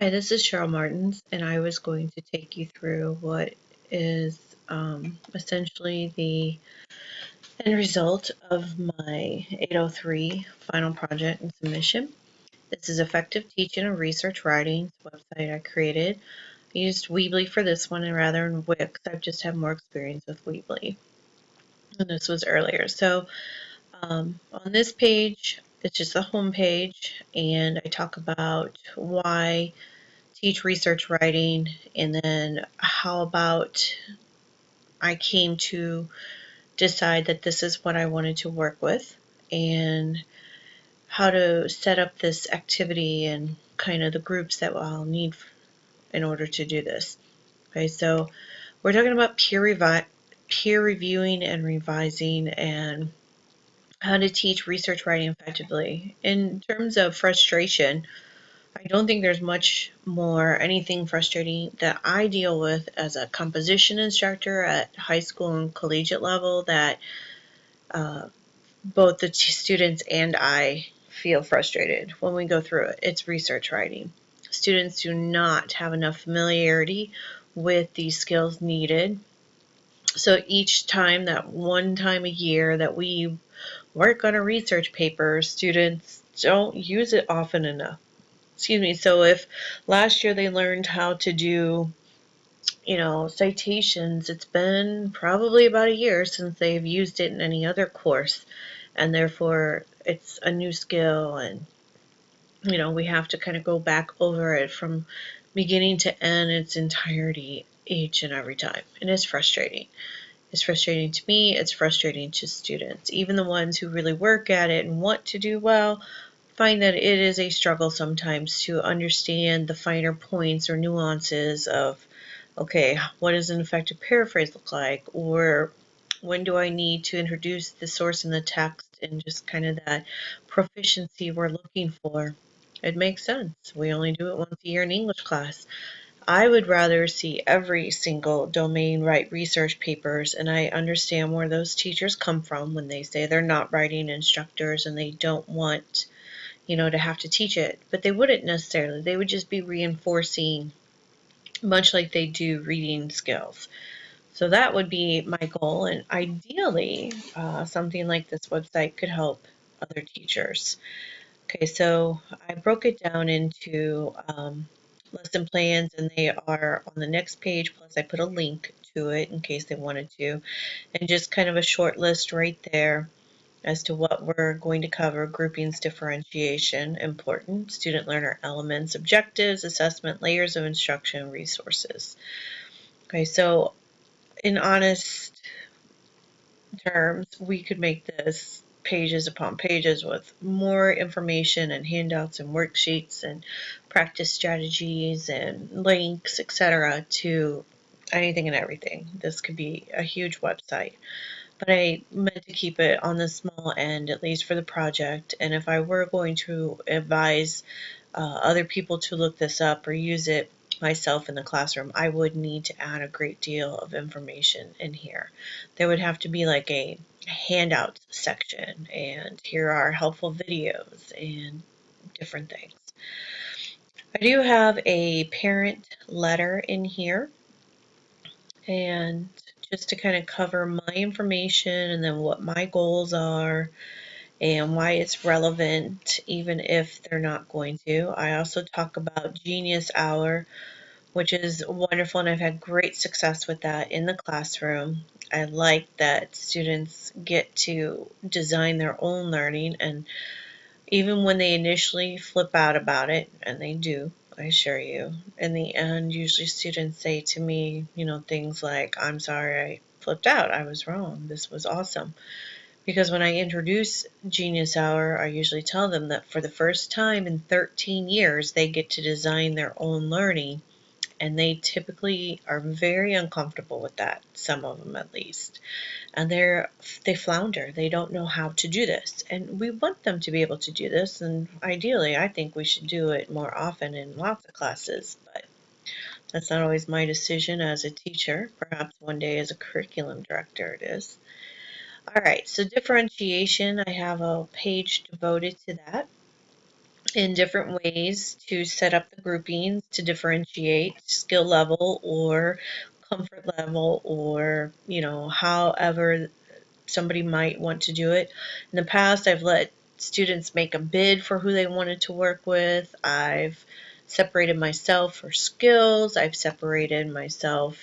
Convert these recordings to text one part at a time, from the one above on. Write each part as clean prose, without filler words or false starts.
Hi, this is Cheryl Martins, and I was going to take you through what is essentially the end result of my 803 final project and submission. This is Effective Teaching and Research Writing website I created. I used Weebly for this one and rather than Wix. I've just had more experience with Weebly, and this was earlier. So on this page, it's just the home page, and I talk about why teach research writing, and then how about I came to decide that this is what I wanted to work with, and how to set up this activity and kind of the groups that I'll need in order to do this. Okay, so we're talking about peer reviewing and revising and how to teach research writing effectively. In terms of frustration, I don't think there's much more anything frustrating that I deal with as a composition instructor at high school and collegiate level that uh, both the students and I feel frustrated when we go through it. It's research writing. Students do not have enough familiarity with these skills needed. So each time, that one time a year that we work on a research paper, students don't use it often enough. Excuse me. So if last year they learned how to do, citations, it's been probably about a year since they've used it in any other course, and therefore it's a new skill, and we have to kind of go back over it from beginning to end its entirety each and every time, and it's frustrating. It's frustrating to me, it's frustrating to students. Even the ones who really work at it and want to do well find that it is a struggle sometimes to understand the finer points or nuances of, okay, what does an effective paraphrase look like? Or when do I need to introduce the source in the text, and just kind of that proficiency we're looking for? It makes sense. We only do it once a year in English class. I would rather see every single domain write research papers, and I understand where those teachers come from when they say they're not writing instructors and they don't want, to have to teach it. But they wouldn't necessarily. They would just be reinforcing, much like they do reading skills. So that would be my goal, and ideally, something like this website could help other teachers. Okay, so I broke it down into lesson plans, and they are on the next page, plus I put a link to it in case they wanted to, and just kind of a short list right there as to what we're going to cover: groupings, differentiation, important, student learner elements, objectives, assessment, layers of instruction, resources. Okay, so in honest terms, we could make this pages upon pages with more information and handouts and worksheets and practice strategies and links, etc., to anything and everything. This could be a huge website, but I meant to keep it on the small end, at least for the project. And if I were going to advise other people to look this up or use it myself in the classroom, I would need to add a great deal of information in here. There would have to be like a handout section, and here are helpful videos and different things. I do have a parent letter in here, and just to kind of cover my information and then what my goals are and why it's relevant even if they're not going to. I also talk about Genius Hour, which is wonderful, and I've had great success with that in the classroom. I like that students get to design their own learning, and even when they initially flip out about it, and they do, I assure you, in the end, usually students say to me, things like, "I'm sorry I flipped out. I was wrong. This was awesome." Because when I introduce Genius Hour, I usually tell them that for the first time in 13 years, they get to design their own learning, and they typically are very uncomfortable with that, some of them at least. And they flounder. They don't know how to do this. And we want them to be able to do this, and ideally, I think we should do it more often in lots of classes, but that's not always my decision as a teacher. Perhaps one day as a curriculum director it is. All right, so differentiation, I have a page devoted to that. in different ways to set up the groupings to differentiate skill level or comfort level, or however somebody might want to do it. In the past, I've let students make a bid for who they wanted to work with. I've separated myself for skills. I've separated myself,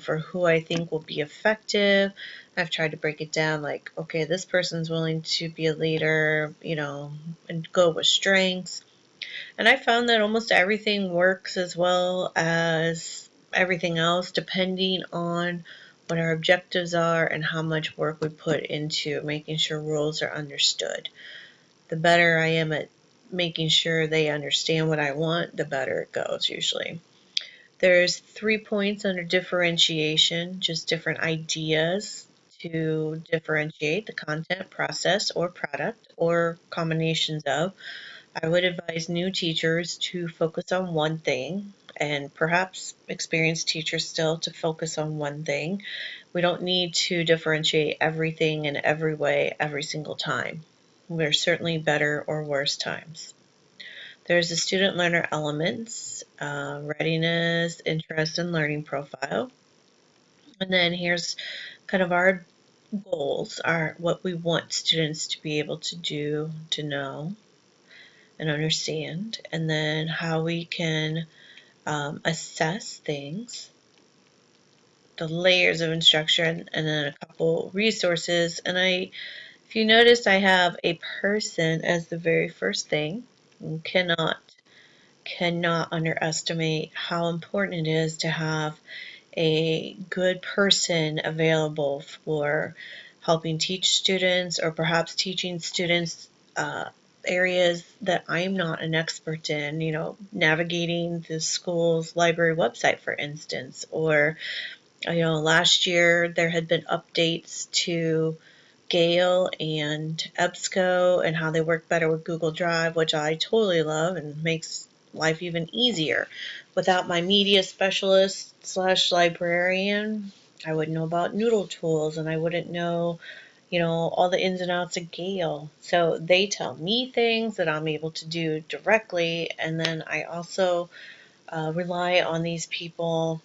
for who I think will be effective. I've tried to break it down like, okay, this person's willing to be a leader, and go with strengths. And I found that almost everything works as well as everything else, depending on what our objectives are and how much work we put into making sure rules are understood. The better I am at making sure they understand what I want, the better it goes usually. There's 3 points under differentiation, just different ideas to differentiate the content, process, or product, or combinations of. I would advise new teachers to focus on one thing, and perhaps experienced teachers still to focus on one thing. We don't need to differentiate everything in every way every single time. There's certainly better or worse times. There's the student learner elements, readiness, interest, and learning profile. And then here's kind of our goals, are what we want students to be able to do, to know, and understand, and then how we can assess things, the layers of instruction, and then a couple resources. And if you notice, I have a person as the very first thing. You cannot underestimate how important it is to have a good person available for helping teach students, or perhaps teaching students areas that I'm not an expert in, navigating the school's library website, for instance. Or, last year there had been updates to Gale and EBSCO and how they work better with Google Drive, which I totally love and makes life even easier. Without my media specialist slash librarian, I wouldn't know about Noodle Tools, and I wouldn't know, all the ins and outs of Gale. So they tell me things that I'm able to do directly, and then I also rely on these people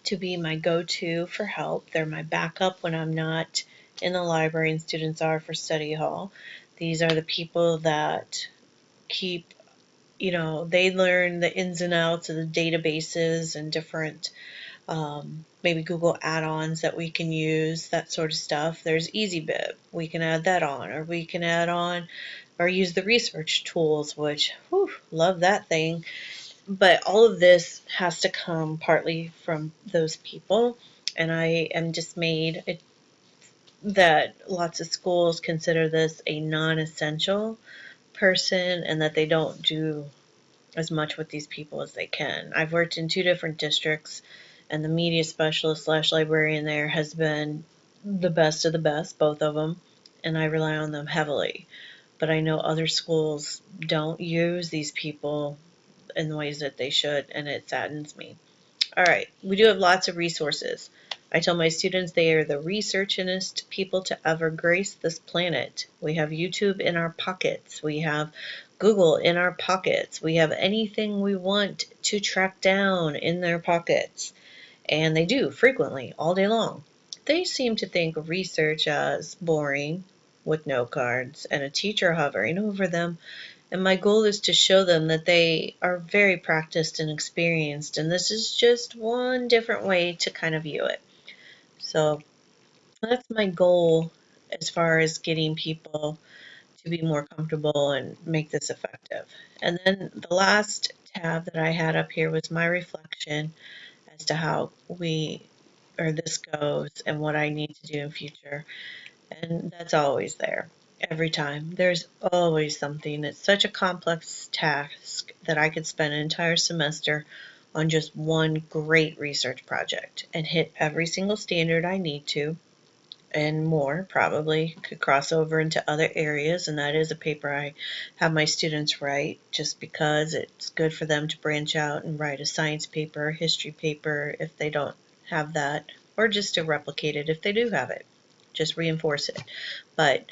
to be my go-to for help. They're my backup when I'm not in the library and students are for study hall. These are the people that keep, they learn the ins and outs of the databases and different maybe Google add-ons that we can use, that sort of stuff. There's EasyBib. We can add that on, or we can add on or use the research tools, which, love that thing. But all of this has to come partly from those people. And I am dismayed that lots of schools consider this a non-essential person and that they don't do as much with these people as they can. I've worked in 2 different districts, and the media specialist slash librarian there has been the best of the best, both of them, and I rely on them heavily. But I know other schools don't use these people in the ways that they should, and it saddens me. All right, we do have lots of resources. I tell my students they are the researchingest people to ever grace this planet. We have YouTube in our pockets. We have Google in our pockets. We have anything we want to track down in their pockets. And they do frequently, all day long. They seem to think of research as boring, with note cards and a teacher hovering over them. And my goal is to show them that they are very practiced and experienced, and this is just one different way to kind of view it. So that's my goal as far as getting people to be more comfortable and make this effective. And then the last tab that I had up here was my reflection as to how this goes and what I need to do in future. And that's always there. Every time. There's always something. It's such a complex task that I could spend an entire semester on just one great research project and hit every single standard I need to, and more probably could cross over into other areas. And that is a paper I have my students write just because it's good for them to branch out and write a science paper, a history paper if they don't have that, or just to replicate it if they do have it. Just reinforce it. But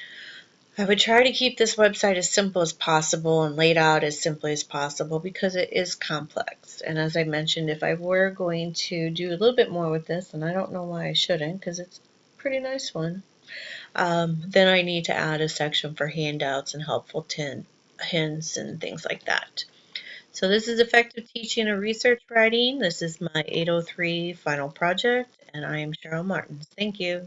I would try to keep this website as simple as possible and laid out as simply as possible because it is complex. And as I mentioned, if I were going to do a little bit more with this, and I don't know why I shouldn't because it's a pretty nice one, then I need to add a section for handouts and helpful hints and things like that. So this is Effective Teaching and Research Writing. This is my 803 final project, and I am Cheryl Martins. Thank you.